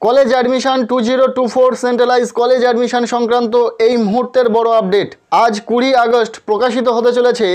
College admission 2024 centralise college admission সংক্রান্ত এই মুহূর্তের বড় আপডেট। আজ 20 আগস্ট প্রকাশিত হতে চলেছে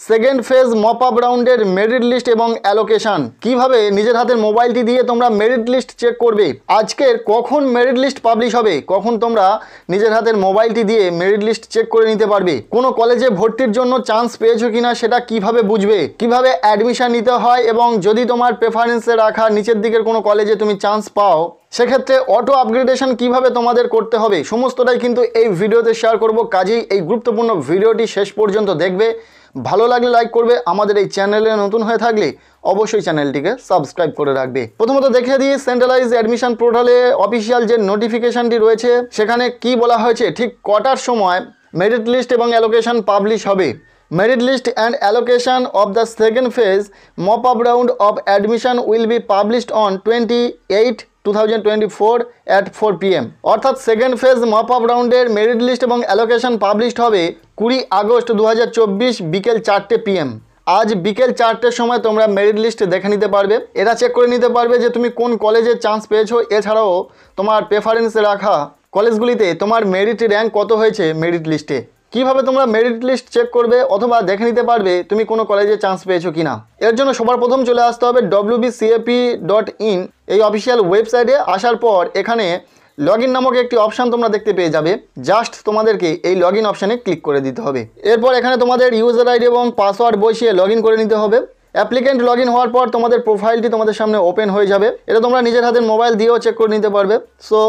সেকেন্ড ফেজ মপ আপ রাউন্ডের মেরিট লিস্ট এবং অ্যালোকেশন। কিভাবে নিজের হাতের মোবাইলটি দিয়ে তোমরা মেরিট লিস্ট চেক করবে, আজকের কখন মেরিট লিস্ট পাবলিশ হবে, কখন তোমরা নিজের হাতের মোবাইলটি দিয়ে মেরিট লিস্ট চেক করে নিতে পারবে, কোনো কলেজে ভর্তির জন্য চান্স পেয়েছো কিনা সেটা কিভাবে বুঝবে, কিভাবে অ্যাডমিশন নিতে হয়, এবং যদি তোমার প্রেফারেন্সে রাখা নিচের দিকের কোনো কলেজে তুমি চান্স পাও সেক্ষেত্রে অটো আপগ্রেডেশন কিভাবে তোমাদের করতে হবে, সমস্তটাই কিন্তু এই ভিডিওতে শেয়ার করব। কাজেই এই গুরুত্বপূর্ণ ভিডিওটি শেষ পর্যন্ত দেখবে। ভালো লাগলে লাইক করবে, আমাদের এই চ্যানেলে নতুন হয়ে থাকলে অবশ্যই চ্যানেলটিকে সাবস্ক্রাইব করে রাখবে। প্রথমত দেখে দিই সেন্ট্রালাইজ অ্যাডমিশন পোর্টালে অফিসিয়াল যে নোটিফিকেশনটি রয়েছে সেখানে কি বলা হয়েছে, ঠিক কটার সময় মেরিট লিস্ট এবং অ্যালোকেশন পাবলিশ হবে। Merit list and allocation of the second phase mop-up round of admission will be published on 28/2024 at 4 PM অর্থাৎ সেকেন্ড ফেজ মপ আপ রাউন্ডের মেরিট লিস্ট এবং অ্যালোকেশন পাবলিশড হবে 20 আগস্ট 2024 বিকেল 4টে PM। আজ বিকেল 4টের সময় তোমরা মেরিট লিস্ট দেখে নিতে পারবে। এটা চেক করে নিতে পারবে যে তুমি কোন কলেজে চান্স পেয়েছো, এছাড়াও তোমার প্রেফারেন্সে রাখা কলেজগুলিতে তোমার মেরিট র্যাঙ্ক কত হয়েছে মেরিট লিস্টে। কিভাবে তোমরা মেরিট লিস্ট চেক করবে অথবা দেখে নিতে পারবে তুমি কোনো কলেজে চান্স পেয়েছো কিনা, এর জন্য সবার প্রথম চলে আসতে হবে wbcap.in এই অফিসিয়াল ওয়েবসাইটে। আসার পর এখানে লগইন নামক একটি অপশান তোমরা দেখতে পেয়ে যাবে। জাস্ট তোমাদেরকে এই লগইন অপশানে ক্লিক করে দিতে হবে। এরপর এখানে তোমাদের ইউজার আইডি এবং পাসওয়ার্ড বসিয়ে লগইন করে নিতে হবে। অ্যাপ্লিকেন্ট লগইন হওয়ার পর তোমাদের প্রোফাইলটি তোমাদের সামনে ওপেন হয়ে যাবে। এটা তোমরা নিজের হাতের মোবাইল দিয়েও চেক করে নিতে পারবে। সো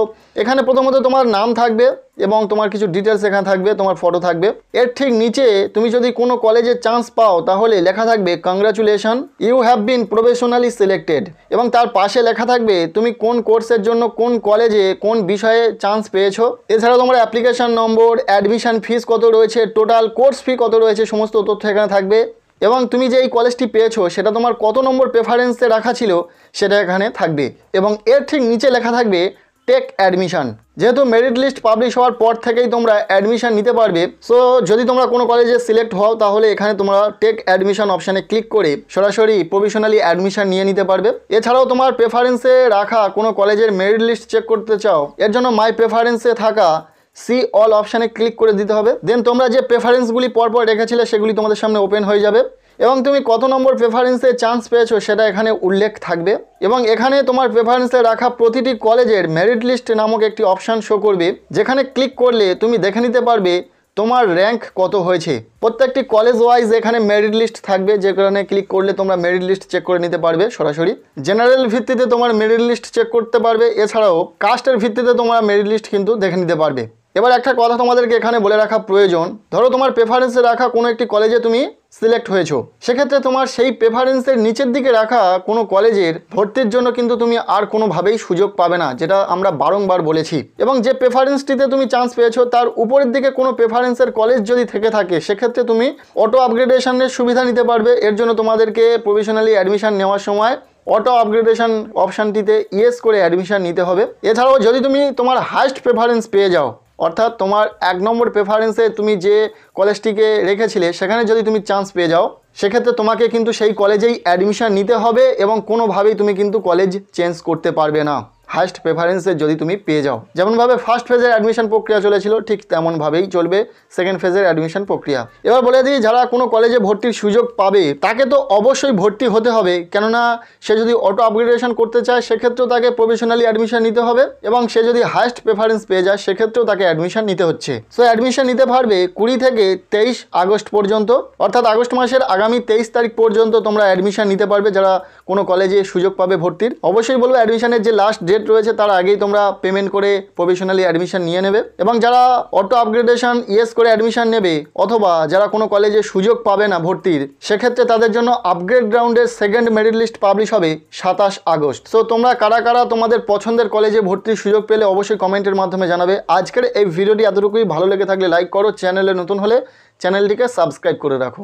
এখানে প্রথমত তোমার নাম থাকবে এবং তোমার কিছু ডিটেলস এখানে থাকবে, তোমার ফটো থাকবে। এর ঠিক নিচে তুমি যদি কোনো কলেজে চান্স পাও তাহলে লেখা থাকবে congratulation, you have been professionally selected, এবং তার পাশে লেখা থাকবে তুমি কোন কোর্সের জন্য কোন কলেজে কোন বিষয়ে চান্স পেয়েছো। এছাড়াও তোমার অ্যাপ্লিকেশন নম্বর, অ্যাডমিশন ফিস কত রয়েছে, টোটাল কোর্স ফি কত রয়েছে, সমস্ত তথ্য এখানে থাকবে। এবং তুমি যে এই কলেজটি পেয়েছো সেটা তোমার কত নম্বর প্রেফারেন্সে রাখা ছিল সেটা এখানে থাকবে। এবং এর ঠিক নিচে লেখা থাকবে টেক অ্যাডমিশন। যেহেতু মেরিট লিস্ট পাবলিশ হওয়ার পর থেকেই তোমরা অ্যাডমিশন নিতে পারবে, সো যদি তোমরা কোনো কলেজে সিলেক্ট হও তাহলে এখানে তোমরা টেক অ্যাডমিশন অপশানে ক্লিক করে সরাসরি প্রফেশনালি অ্যাডমিশন নিয়ে নিতে পারবে। এছাড়াও তোমার প্রেফারেন্সে রাখা কোনো কলেজের মেরিট লিস্ট চেক করতে চাও, এর জন্য মাই প্রেফারেন্সে থাকা সি অল অপশানে ক্লিক করে দিতে হবে। দেন তোমরা যে প্রেফারেন্সগুলি পরপর রেখেছিলে সেগুলি তোমাদের সামনে ওপেন হয়ে যাবে এবং তুমি কত নম্বর প্রেফারেন্সে চান্স পেয়েছো সেটা এখানে উল্লেখ থাকবে। এবং এখানে তোমার প্রেফারেন্সে রাখা প্রতিটি কলেজের মেরিট লিস্ট নামক একটি অপশান শো করবে, যেখানে ক্লিক করলে তুমি দেখে নিতে পারবে তোমার র্যাঙ্ক কত হয়েছে। প্রত্যেকটি কলেজ ওয়াইজ এখানে মেরিট লিস্ট থাকবে, যেখানে ক্লিক করলে তোমরা মেরিট লিস্ট চেক করে নিতে পারবে সরাসরি। জেনারেল ভিত্তিতে তোমার মেরিট লিস্ট চেক করতে পারবে, এছাড়াও কাস্টের ভিত্তিতে তোমরা মেরিট লিস্ট কিন্তু দেখে নিতে পারবে। এবার একটা কথা তোমাদেরকে এখানে বলে রাখা প্রয়োজন, ধরো তোমার প্রেফারেন্সে রাখা কোনো একটি কলেজে তুমি সিলেক্ট হয়েছো, সেক্ষেত্রে তোমার সেই প্রেফারেন্সের নিচের দিকে রাখা কোনো কলেজের ভর্তির জন্য কিন্তু তুমি আর কোনোভাবেই সুযোগ পাবে না, যেটা আমরা বারংবার বলেছি। এবং যে প্রেফারেন্সটিতে তুমি চান্স পেয়েছো তার উপরের দিকে কোনো প্রেফারেন্সের কলেজ যদি থেকে থাকে সেক্ষেত্রে তুমি অটো আপগ্রেডেশনের সুবিধা নিতে পারবে। এর জন্য তোমাদেরকে প্রফেশনালি অ্যাডমিশন নেওয়ার সময় অটো আপগ্রেডেশন অপশানটিতে ইয়েস করে অ্যাডমিশন নিতে হবে। এছাড়াও যদি তুমি তোমার হাইস্ট প্রেফারেন্স পেয়ে যাও, অর্থাৎ তোমার 1 নম্বর প্রেফারেন্সে তুমি যে কলেজটিকে রেখেছিলে সেখানে যদি তুমি চান্স পেয়ে যাও সেক্ষেত্রে তোমাকে কিন্তু সেই কলেজেই অ্যাডমিশন নিতে হবে এবং কোনোভাবেই তুমি কিন্তু কলেজ চেঞ্জ করতে পারবে না হাইস্ট প্রেফারেন্সে যদি তুমি পেয়ে যাও। যেমনভাবে ফার্স্ট ফেজের অ্যাডমিশন প্রক্রিয়া চলেছিল ঠিক তেমনভাবেই চলবে সেকেন্ড ফেজের অ্যাডমিশন প্রক্রিয়া। এবার বলে দিই, যারা কোনো কলেজে ভর্তির সুযোগ পাবে তাকে তো অবশ্যই ভর্তি হতে হবে, কেননা সে যদি অটো আপগ্রেডেশন করতে চায় সেক্ষেত্রেও তাকে প্রফেশনালি অ্যাডমিশন নিতে হবে, এবং সে যদি হাইস্ট প্রেফারেন্স পেয়ে যায় সেক্ষেত্রেও তাকে অ্যাডমিশন নিতে হচ্ছে। সো অ্যাডমিশন নিতে পারবে 20 থেকে 23 আগস্ট পর্যন্ত, অর্থাৎ আগস্ট মাসের আগামী 23 তারিখ পর্যন্ত তোমরা অ্যাডমিশন নিতে পারবে যারা কোনো কলেজে সুযোগ পাবে ভর্তির। অবশ্যই বলবো অ্যাডমিশনের যে লাস্ট ডেট রয়েছে তার আগেই তোমরা পেমেন্ট করে প্রফেশনালি অ্যাডমিশন নিয়ে নেবে। এবং যারা অটো আপগ্রেডেশন ইয়েস করে অ্যাডমিশন নেবে অথবা যারা কোনো কলেজে সুযোগ পাবে না ভর্তির, সেক্ষেত্রে তাদের জন্য আপগ্রেড রাউন্ডের সেকেন্ড মেরিট লিস্ট পাবলিশ হবে 27 আগস্ট। সো তোমরা কারা কারা তোমাদের পছন্দের কলেজে ভর্তির সুযোগ পেলে অবশ্যই কমেন্টের মাধ্যমে জানাবে। আজকের এই ভিডিওটি এতটুকুই, ভালো লেগে থাকলে লাইক করো, চ্যানেলে নতুন হলে চ্যানেলটিকে সাবস্ক্রাইব করে রাখো।